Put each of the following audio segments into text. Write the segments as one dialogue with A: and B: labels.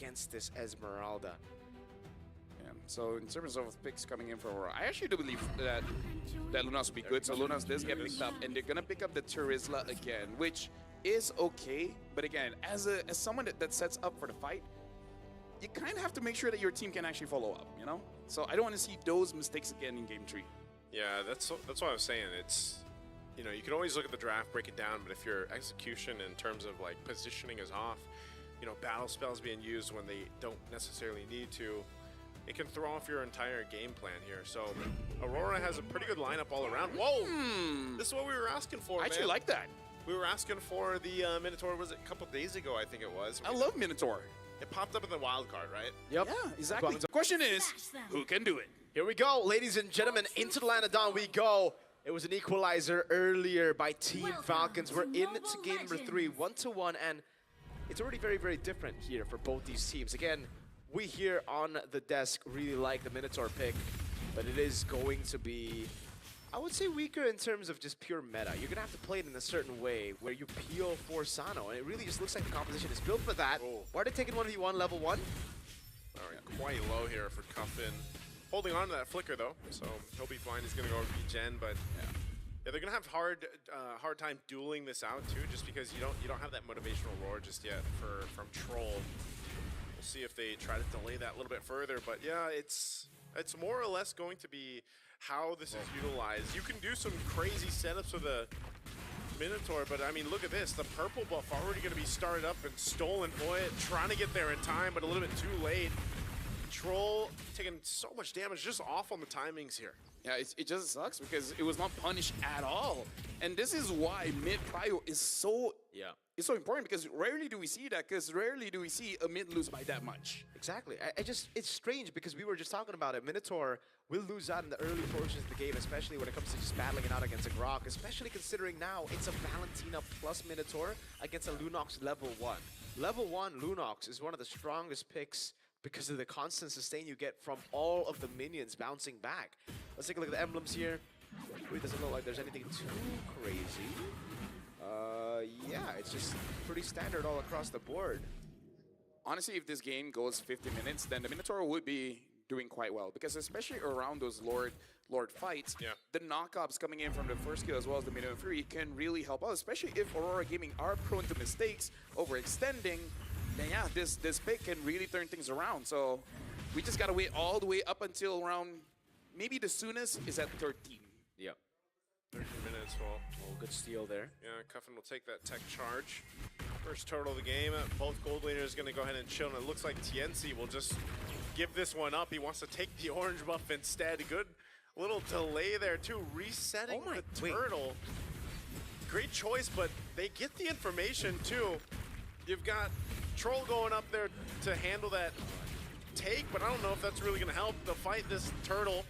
A: against this Esmeralda.
B: Yeah. So in terms of picks coming in for Aurora, I actually do believe that Lunas will be good. So Lunas does get picked up, and they're gonna pick up the Turisla again, which is okay. But again, as someone that sets up for the fight, you kind of have to make sure that your team can actually follow up, you know? So I don't want to see those mistakes again in Game 3.
C: Yeah, that's what I was saying. It's, you know, you can always look at the draft, break it down, but if your execution in terms of like positioning is off, you know, battle spells being used when they don't necessarily need to, it can throw off your entire game plan here. So Aurora has a pretty good lineup all around. Whoa! This is what we were asking for,
B: I actually like that.
C: We were asking for the Minotaur, was it a couple days ago, I think it was.
B: I love Minotaur.
C: It popped up in the wild card, right?
A: Yep.
B: Yeah, exactly. The question is, who can do it?
A: Here we go, ladies and gentlemen, into the land of Dawn we go. It was an equalizer earlier by Team Falcons. We're into game number 3, 1-1, and it's already very, very different here for both these teams. Again, we here on the desk really like the Minotaur pick, but it is going to be, I would say, weaker in terms of just pure meta. You're going to have to play it in a certain way where you peel for Sano, and it really just looks like the composition is built for that.
C: Oh.
A: Why are they taking 1v1 level 1?
C: All right, quite low here for Cuffin. Holding on to that flicker though, so he'll be fine. He's gonna go regen, but yeah, they're gonna have hard time dueling this out too, just because you don't have that motivational roar just yet from Troll. We'll see if they try to delay that a little bit further, but yeah, it's more or less going to be how this is utilized. You can do some crazy setups with a Minotaur, but I mean, look at this. The purple buff already going to be started up and stolen. Boy, trying to get there in time, but a little bit too late. Troll taking so much damage, just off on the timings here.
B: Yeah, it just sucks because it was not punished at all. And this is why mid-prio is so it's so important, because rarely do we see that, because rarely do we see a mid lose by that much.
A: Exactly. It's strange because we were just talking about it. Minotaur will lose out in the early portions of the game, especially when it comes to just battling it out against a Grok, especially considering now it's a Valentina plus Minotaur against a Lunox level 1. Level 1 Lunox is one of the strongest picks because of the constant sustain you get from all of the minions bouncing back. Let's take a look at the emblems here. It really doesn't look like there's anything too crazy. Yeah, it's just pretty standard all across the board.
B: Honestly, if this game goes 50 minutes, then the Minotaur would be doing quite well, because especially around those Lord fights, the knockups coming in from the first kill as well as the minimum 3 can really help out, especially if Aurora Gaming are prone to mistakes, overextending. Then yeah, this pick can really turn things around. So we just gotta wait all the way up until around, maybe the soonest is at 13.
A: Yep.
C: 13 minutes, well.
A: Oh, good steal there.
C: Yeah, Cuffin will take that tech charge. First turtle of the game. Both gold laners going to go ahead and chill, and it looks like Tienzi will just give this one up. He wants to take the orange buff instead. Good little delay there too, resetting the turtle. Great choice, but they get the information too. You've got Troll going up there to handle that take, but I don't know if that's really going to help to fight this turtle.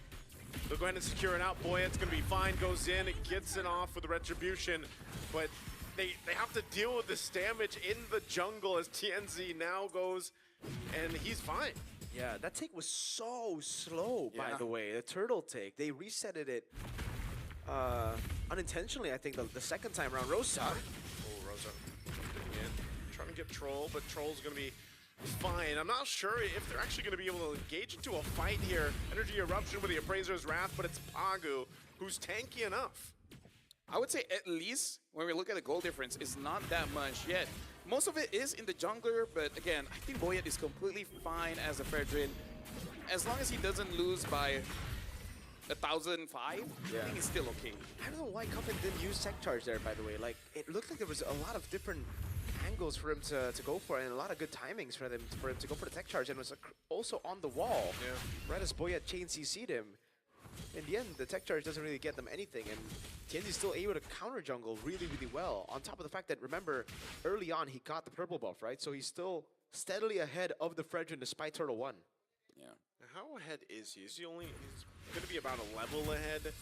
C: They'll go ahead and secure it out. Boy, it's going to be fine. Goes in, it gets it off with the retribution, but they have to deal with this damage in the jungle as TNZ now goes, and he's fine.
A: Yeah, that take was so slow, by the way. The turtle take, they resetted it unintentionally, I think, the second time around. Rosa.
C: Oh, Rosa. Again, trying to get Troll, but Troll's going to be fine. I'm not sure if they're actually going to be able to engage into a fight here. Energy Eruption with the Appraiser's Wrath, but it's Pagu who's tanky enough.
B: I would say at least when we look at the goal difference, it's not that much yet. Most of it is in the jungler, but again, I think Boyet is completely fine as a Fredrin. As long as he doesn't lose by 1,005, I think it's still okay.
A: I don't know why Cuffin didn't use Tech Charge there, by the way. Like, it looked like there was a lot of different angles for him to go for, and a lot of good timings for him to go for the Tech Charge, and was also on the wall. Yeah. Right as Boyet chain CC'd him. In the end, the Tech Charge doesn't really get them anything, and Tienzi's still able to counter jungle really, really well. On top of the fact that, remember, early on he got the purple buff, right? So he's still steadily ahead of the Fredrin despite Turtle 1.
C: Yeah. How ahead is he? He's going to be about a level ahead.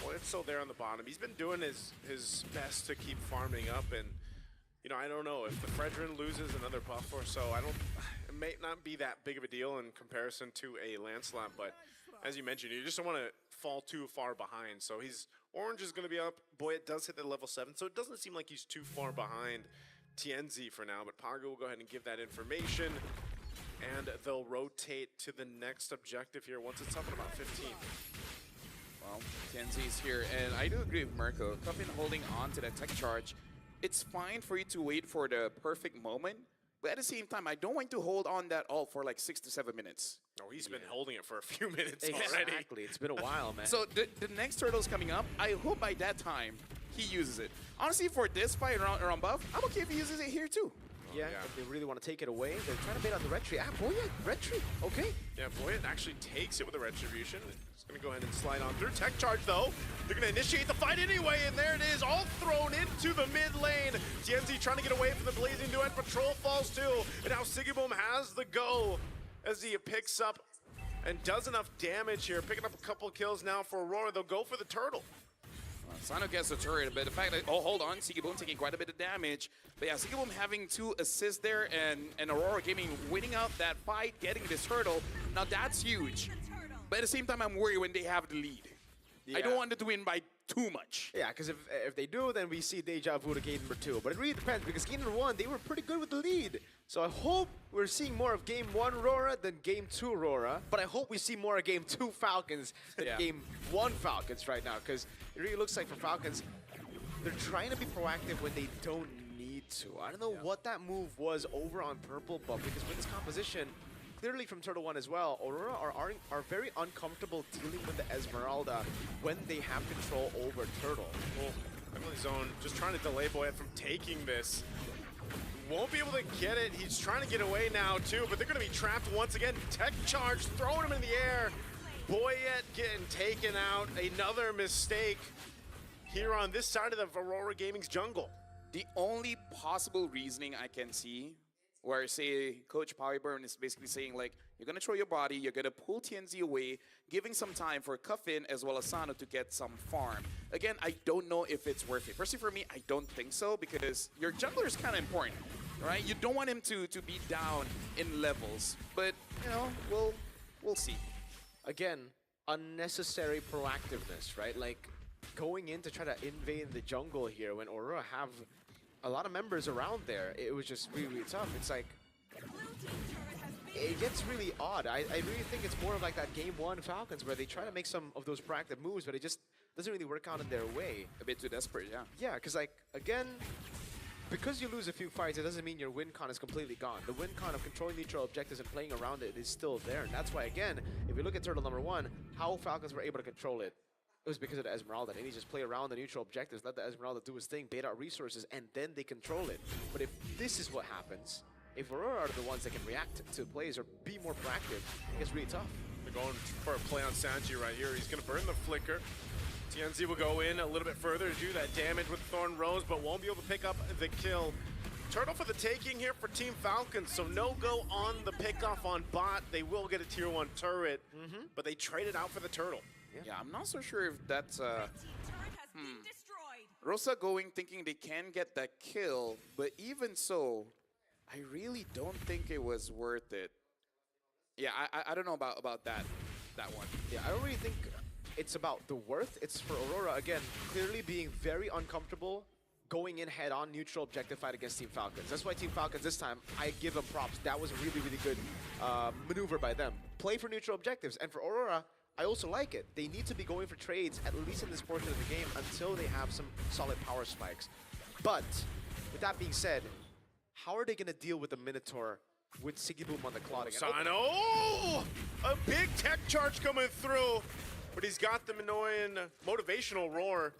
C: Well, it's still there on the bottom. He's been doing his best to keep farming up, and you know, I don't know if the Fredrin loses another buff or so. It may not be that big of a deal in comparison to a Lancelot, but as you mentioned, you just don't want to fall too far behind. So orange is going to be up. Boyet does hit the level 7, so it doesn't seem like he's too far behind Tienzi for now. But Pagu will go ahead and give that information. And they'll rotate to the next objective here once it's up in about 15.
B: Well, TNZ's here, and I do agree with Mirko. Cuffin holding on to that tech charge. It's fine for you to wait for the perfect moment, but at the same time, I don't want to hold on that ult for like 6 to 7 minutes.
C: Oh, he's been holding it for a few minutes already.
A: Exactly. It's been a while, man.
B: So the next turtle's coming up. I hope by that time he uses it. Honestly, for this fight around buff, I'm okay if he uses it here too.
A: yeah, if they really want to take it away, they're trying to bait on the red tree. Ah, boy, yeah, red tree. Okay.
C: Yeah, Boyet actually takes it with a retribution. He's going to go ahead and slide on through. Tech charge, though. They're going to initiate the fight anyway, and there it is, all thrown into the mid lane. TNZ trying to get away from the Blazing Duet. Patrol falls too, and now Sigiboom has the go as he picks up and does enough damage here. Picking up a couple kills now for Aurora. They'll go for the turtle.
B: Sano gets the turret, but the fact that, oh, hold on, Sigiboom taking quite a bit of damage. But yeah, Sigiboom having 2 assists there, and Aurora Gaming winning out that fight, getting this turtle. Now that's huge. But at the same time, I'm worried when they have the lead. I don't want them to win by too much.
A: Yeah, because if they do, then we see Deja Vu to game number 2. But it really depends, because game number 1, they were pretty good with the lead. So I hope we're seeing more of game 1 Aurora than game 2 Aurora. But I hope we see more of game 2 Falcons than game 1 Falcons right now, because it really looks like for Falcons, they're trying to be proactive when they don't need to. I don't know what that move was over on purple, but because with this composition, clearly from Turtle 1 as well, Aurora are very uncomfortable dealing with the Esmeralda when they have control over Turtle.
C: Well, Emily Zone just trying to delay Boyet from taking this. Won't be able to get it. He's trying to get away now too, but they're going to be trapped once again. Tech charge, throwing him in the air. Boyet getting taken out. Another mistake here on this side of the Aurora Gaming's jungle.
B: The only possible reasoning I can see where, say, Coach Powerburn is basically saying, like, you're going to throw your body, you're going to pull TNZ away, giving some time for Cuffin as well as Sano to get some farm. Again, I don't know if it's worth it. Personally, for me, I don't think so, because your jungler is kind of important, right? You don't want him to be down in levels. But, you know, we'll see.
A: Again, unnecessary proactiveness, right? Like, going in to try to invade the jungle here when Aurora have a lot of members around there, it was just really, really tough. It's like, it gets really odd. I really think it's more of like that game 1 Falcons where they try to make some of those proactive moves, but it just doesn't really work out in their way.
B: A bit too desperate, yeah.
A: Yeah, because like, again, because you lose a few fights, it doesn't mean your win con is completely gone. The win con of controlling neutral objectives and playing around it is still there. And that's why, again, if we look at Turtle number 1, how Falcons were able to control it, it was because of the Esmeralda. They need to just play around the neutral objectives, let the Esmeralda do his thing, bait out resources, and then they control it. But if this is what happens, if Aurora are the ones that can react to plays or be more proactive, it gets really tough.
C: They're going for a play on Sanji right here. He's going to burn the flicker. TNZ will go in a little bit further to do that damage with Thorn Rose, but won't be able to pick up the kill. Turtle for the taking here for Team Falcons, so no go on the pickoff on bot. They will get a tier 1 turret, but they traded out for the turtle.
B: Yeah, I'm not so sure if that's Rosa going thinking they can get that kill, but even so, I really don't think it was worth it. Yeah, I don't know about that one.
A: Yeah, I don't really think it's about the worth. It's for Aurora, again, clearly being very uncomfortable going in head-on neutral objective fight against Team Falcons. That's why Team Falcons this time, I give them props. That was a really, really good maneuver by them. Play for neutral objectives. And for Aurora, I also like it. They need to be going for trades, at least in this portion of the game, until they have some solid power spikes. But, with that being said, how are they going to deal with the Minotaur with Sigiboom on the clock again?
C: Sano! Oh, a big tech charge coming through, but he's got the Minoan motivational roar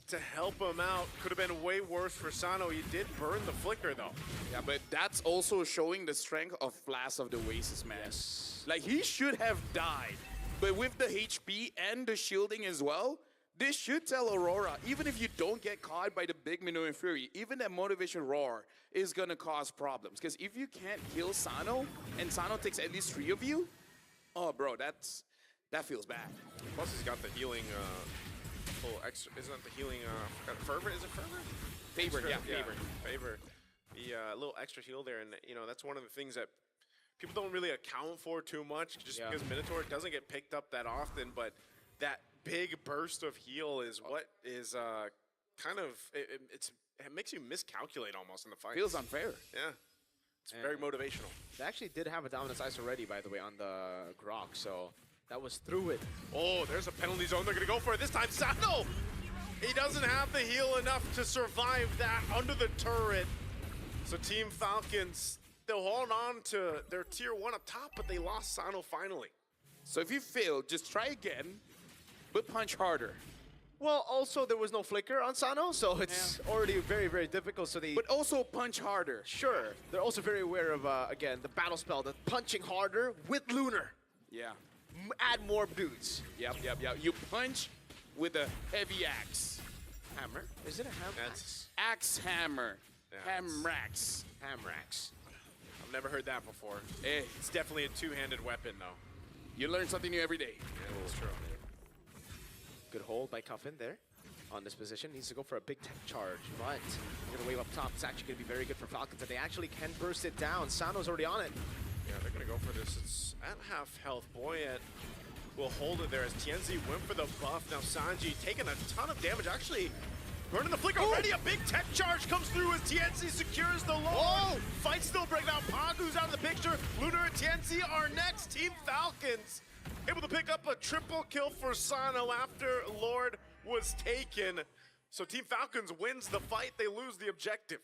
C: to help him out. Could have been way worse for Sano. He did burn the flicker, though.
B: Yeah, but that's also showing the strength of Blast of the Oasis, man. Yes. Like, he should have died. But with the HP and the shielding as well, this should tell Aurora, even if you don't get caught by the big Minoan Fury, even that motivation roar is gonna cause problems. Because if you can't kill Sano, and Sano takes at least 3 of you, oh bro, that feels bad.
C: Plus he's got the healing, little extra, isn't that the healing, fervor, is it fervor?
B: Favor,
C: extra,
B: yeah, favor.
C: Favor. The little extra heal there, and you know, that's one of the things that people don't really account for too much, just because Minotaur doesn't get picked up that often, but that big burst of heal is what is kind of, it makes you miscalculate almost in the fight.
B: Feels unfair.
C: Yeah. It's very motivational.
A: They actually did have a dominance ice already, by the way, on the Grok, so that was through it.
C: Oh, there's a penalty zone. They're going to go for it this time. Sano! He doesn't have the heal enough to survive that under the turret. So Team Falcons, they'll hold on to their tier 1 up top, but they lost Sano finally.
B: So if you fail, just try again, but punch harder.
A: Well, also there was no flicker on Sano, so it's already very, very difficult. So they,
B: But also punch harder.
A: sure, they're also very aware of again the battle spell, the punching harder with Lunar.
B: Yeah.
A: Add more dudes.
B: Yep. You punch with a heavy axe.
A: Hammer? Is it a hammer?
C: That's,
B: Axe hammer.
C: Yeah,
B: Hamrax.
A: Hamrax.
C: I've never heard that before.
B: Hey,
C: It's definitely a two-handed weapon, though.
B: you learn something new every day.
C: Yeah, that's true.
A: Good hold by Cuffin there on this position. Needs to go for a big tech charge, but we're gonna wave up top. It's actually gonna be very good for Falcons, and they actually can burst it down. Sano's already on it.
C: Yeah, they're going to go for this. It's at half health. Boyet will hold it there as Tienzi went for the buff. Now Sanji taking a ton of damage. Actually, burning the flicker already. A big tech charge comes through as Tienzi secures the low. Fight still breaking out. Pagu's out of the picture. Lunar and Tienzi are next. Team Falcons able to pick up a triple kill for Sano after Lord was taken. So Team Falcons wins the fight. They lose the objective.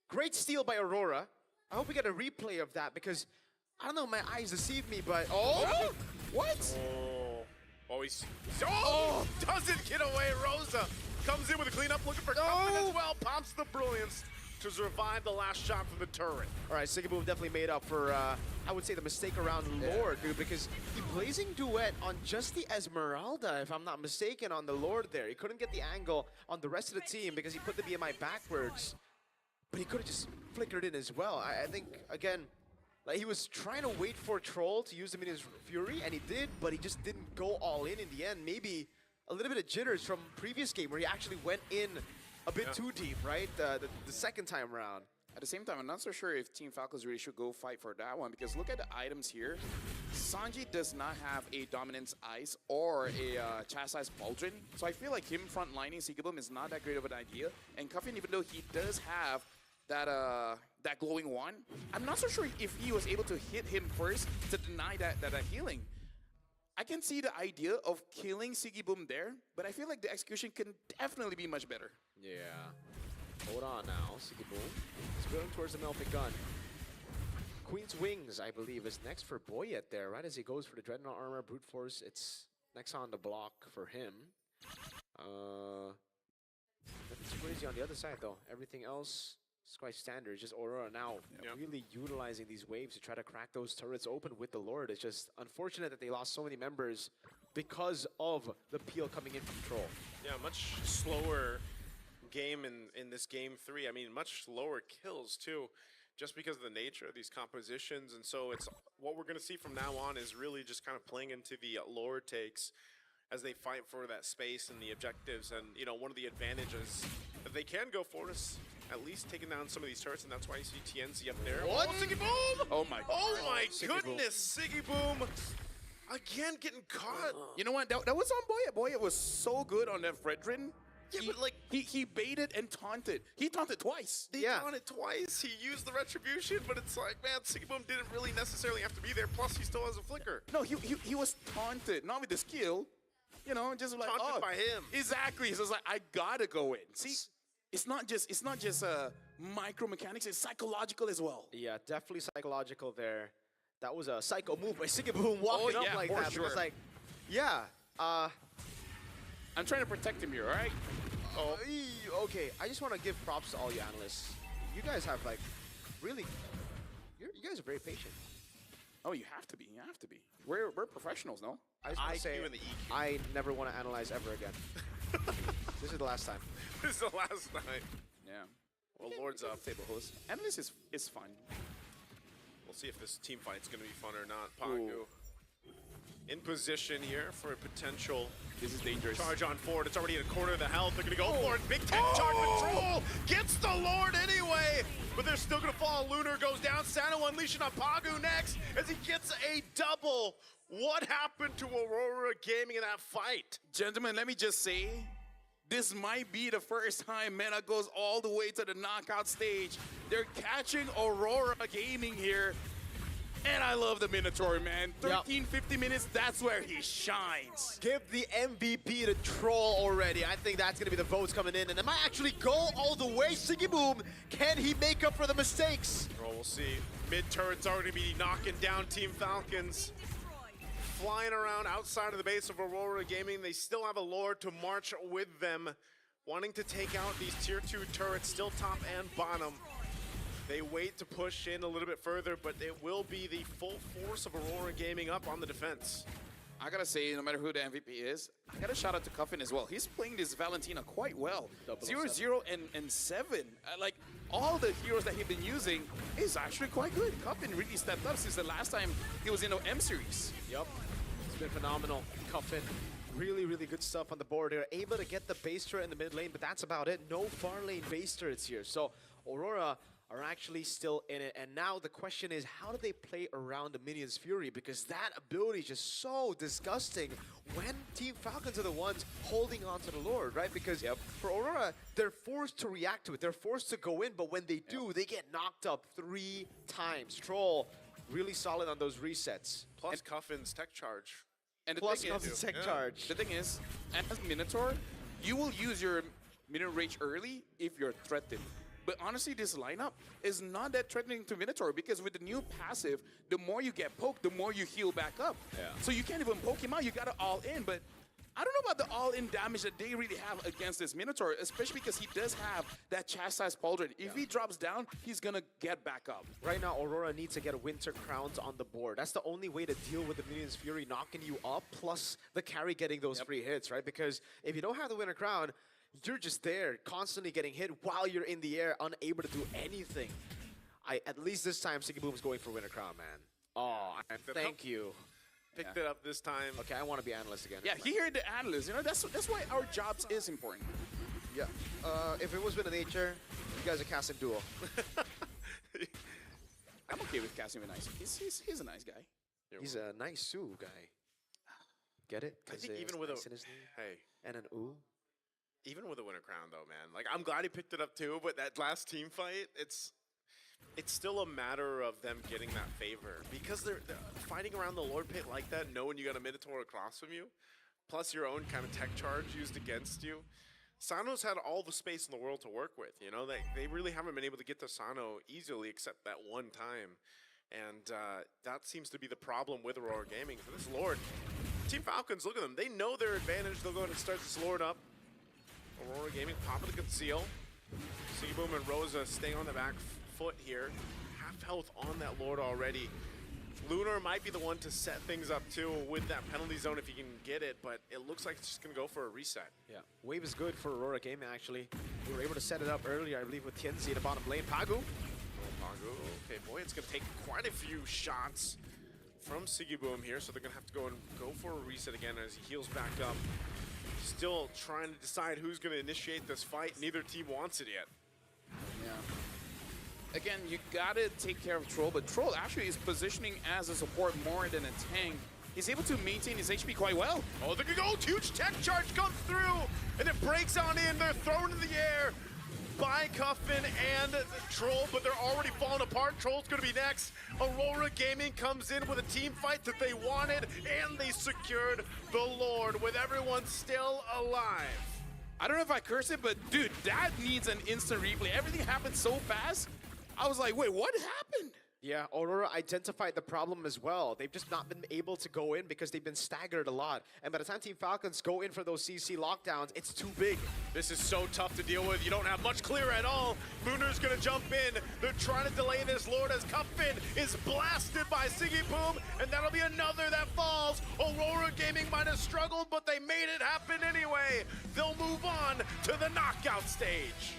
A: Great steal by Aurora. I hope we get a replay of that because, I don't know, my eyes deceive me, but... Oh! What?
C: Oh, doesn't get away. Rosa comes in with a cleanup, looking for Cuffin as well. Pops the brilliance to survive the last shot from the turret.
A: All right, Sigaboom definitely made up for, I would say, the mistake around Lord, dude, because he blazing duet on just the Esmeralda, if I'm not mistaken, on the Lord there. He couldn't get the angle on the rest of the team because he put the BMI backwards, but he could have just flickered in as well. I think, again, like he was trying to wait for Troll to use him in his Fury, and he did, but he just didn't go all in the end. Maybe a little bit of jitters from previous game where he actually went in a bit too deep, right? The second time around.
B: At the same time, I'm not so sure if Team Falcons really should go fight for that one because look at the items here. Sanji does not have a Dominance Ice or a Chastise Pauldron, so I feel like him frontlining Sigaboom is not that great of an idea. And Cuffin, even though he does have that glowing one, I'm not so sure if he was able to hit him first to deny that healing. I can see the idea of killing Sigaboom there, but I feel like the execution can definitely be much better.
A: Yeah. Hold on now, Sigaboom. He's going towards the Melting Gun. Queen's Wings, I believe, is next for Boyet there, right as he goes for the Dreadnought Armor, Brute Force. It's next on the block for him. Nothing crazy on the other side, though. Everything else is quite standard. It's just Aurora now really utilizing these waves to try to crack those turrets open with the Lord. It's just unfortunate that they lost so many members because of the peel coming in from Troll.
C: Yeah, much slower game in this game 3. I mean, much lower kills too, just because of the nature of these compositions. And so it's what we're going to see from now on is really just kind of playing into the Lord takes as they fight for that space and the objectives. And, you know, one of the advantages that they can go for is at least taking down some of these turrets, and that's why you see TNC up there.
A: What?
C: Oh, Sigaboom!
B: Oh my
C: Goodness, Sigaboom again getting caught.
B: You know what? That was on Boyet. Boyet was so good on that Fredrin.
C: Yeah, but like
B: he baited and taunted. He taunted twice.
C: they done it twice. He used the retribution, but it's like, man, Sigaboom didn't really necessarily have to be there. Plus, he still has a flicker.
B: No, he was taunted, not with the skill. You know, just like
C: Taunted by him.
B: Exactly. So it's like I gotta go in. See, it's not just micro mechanics. It's psychological as well.
A: Yeah, definitely psychological there. That was a psycho move by Sigaboom walking up like that.
B: Sure.
A: Because, like, yeah.
B: I'm trying to protect him here, all right?
A: Okay, I just want to give props to all you analysts. You guys have, like, really, you guys are very patient.
B: Oh, you have to be. You have to be. We're professionals, no?
A: I just want to say,
C: IQ and the EQ.
A: I never want to analyze ever again. This is the last time.
C: This is the last night.
B: Yeah.
C: Well, Lord's up.
B: Table host. Analyst is fun.
C: We'll see if this team fight's going to be fun or not. Pagu in position here for a potential
B: This is dangerous.
C: charge on forward. It's already in a quarter of the health. They're going to go for it. Big tech charge control. Gets the Lord anyway. But they're still going to fall. Lunar goes down. Sano unleashing on Pagu next as he gets a double. What happened to Aurora Gaming in that fight?
B: Gentlemen, let me just say, This might be the first time MENA goes all the way to the knockout stage. They're catching Aurora Gaming here. And I love the Minotaur, man. 13, 50 minutes, that's where he shines.
A: Give the MVP to Troll already. I think that's going to be the votes coming in. And it might actually go all the way. Siggy Boom, can he make up for the mistakes?
C: Well, we'll see. Mid-turret's already be knocking down Team Falcons. Flying around outside of the base of Aurora Gaming. They still have a Lord to march with them. Wanting to take out these tier 2 turrets, still top and bottom. They wait to push in a little bit further, but it will be the full force of Aurora Gaming up on the defense.
B: I gotta say, no matter who the MVP is, I gotta shout out to Cuffin as well. He's playing this Valentina quite well. 0-0 and 7. Like, all the heroes that he's been using is actually quite good. Cuffin really stepped up since the last time he was in the M series.
A: Yep, it's been phenomenal. Cuffin, really, really good stuff on the board. They're able to get the base turret in the mid lane, but that's about it. No far lane base turrets here. So Aurora are actually still in it. And now the question is, how do they play around the Minion's Fury? Because that ability is just so disgusting when Team Falcons are the ones holding on to the Lord, right? Because for Aurora, they're forced to react to it. They're forced to go in, but when they do, they get knocked up 3 times. Troll, really solid on those resets.
C: Plus Cuffin's tech charge.
B: And the
A: Plus
B: thing
A: comes
B: is,
A: the tech charge.
B: the thing is, as Minotaur, you will use your Minion Rage early if you're threatened. But honestly, this lineup is not that threatening to Minotaur because with the new passive, the more you get poked, the more you heal back up. So you can't even poke him out, you gotta all in. But I don't know about the all-in damage that they really have against this Minotaur, especially because he does have that chastised pauldron. If he drops down, he's gonna get back up.
A: Right now, Aurora needs to get Winter Crowns on the board. That's the only way to deal with the Minion's Fury knocking you up, plus the carry getting those free hits, right? Because if you don't have the Winter Crown, you're just there, constantly getting hit while you're in the air, unable to do anything. At least this time, Siggy Boom's going for Winter Crown, man. Oh, thank you.
C: Picked it up this time.
A: Okay, I want to be analyst again.
B: Yeah, he heard the analyst. You know, that's why our jobs is important.
A: Yeah. If it was with nature, you guys are casting duo.
B: I'm okay with casting with nice. He's a nice guy.
A: He's a nice Sue guy. Get it?
C: I think even with
A: nice in his name and an ooh.
C: Even with a Winter Crown, though, man. Like, I'm glad he picked it up, too, but that last team fight, it's still a matter of them getting that favor. Because they're fighting around the Lord Pit like that, knowing you got a Minotaur across from you, plus your own kind of tech charge used against you. Sano's had all the space in the world to work with, you know? They really haven't been able to get to Sano easily except that one time. And that seems to be the problem with Aurora Gaming. For this Lord, Team Falcons, look at them. They know their advantage. They'll go ahead and start this Lord up. Aurora Gaming popping the conceal. Siggy Boom and Rosa staying on the back foot here. Half health on that Lord already. Lunar might be the one to set things up too with that penalty zone if he can get it, but it looks like it's just gonna go for a reset.
A: Yeah, wave is good for Aurora Gaming actually. We were able to set it up earlier, I believe, with Tienzi at the bottom lane. Pagu.
C: Pagu, okay, boy, it's gonna take quite a few shots from Siggy Boom here, so they're gonna have to go for a reset again as he heals back up. Still trying to decide who's going to initiate this fight. Neither team wants it yet.
B: Yeah. Again, you gotta take care of Troll, but Troll actually is positioning as a support more than a tank. He's able to maintain his HP quite well.
C: Oh, there you go. Huge tech charge comes through, and it breaks on in. They're thrown in the air by Cuffin and Troll, but they're already falling apart. Troll's going to be next. Aurora Gaming comes in with a team fight that they wanted, and they secured the Lord with everyone still alive.
B: I don't know if I curse it, but dude, that needs an instant replay. Everything happened so fast. I was like, wait, what happened?
A: Yeah, Aurora identified the problem as well. They've just not been able to go in because they've been staggered a lot. And by the time Team Falcons go in for those CC lockdowns, it's too big.
C: This is so tough to deal with. You don't have much clear at all. Lunar's gonna jump in. They're trying to delay this Lord as Cuffin is blasted by Siggy Boom, and that'll be another that falls. Aurora Gaming might have struggled, but they made it happen anyway. They'll move on to the knockout stage.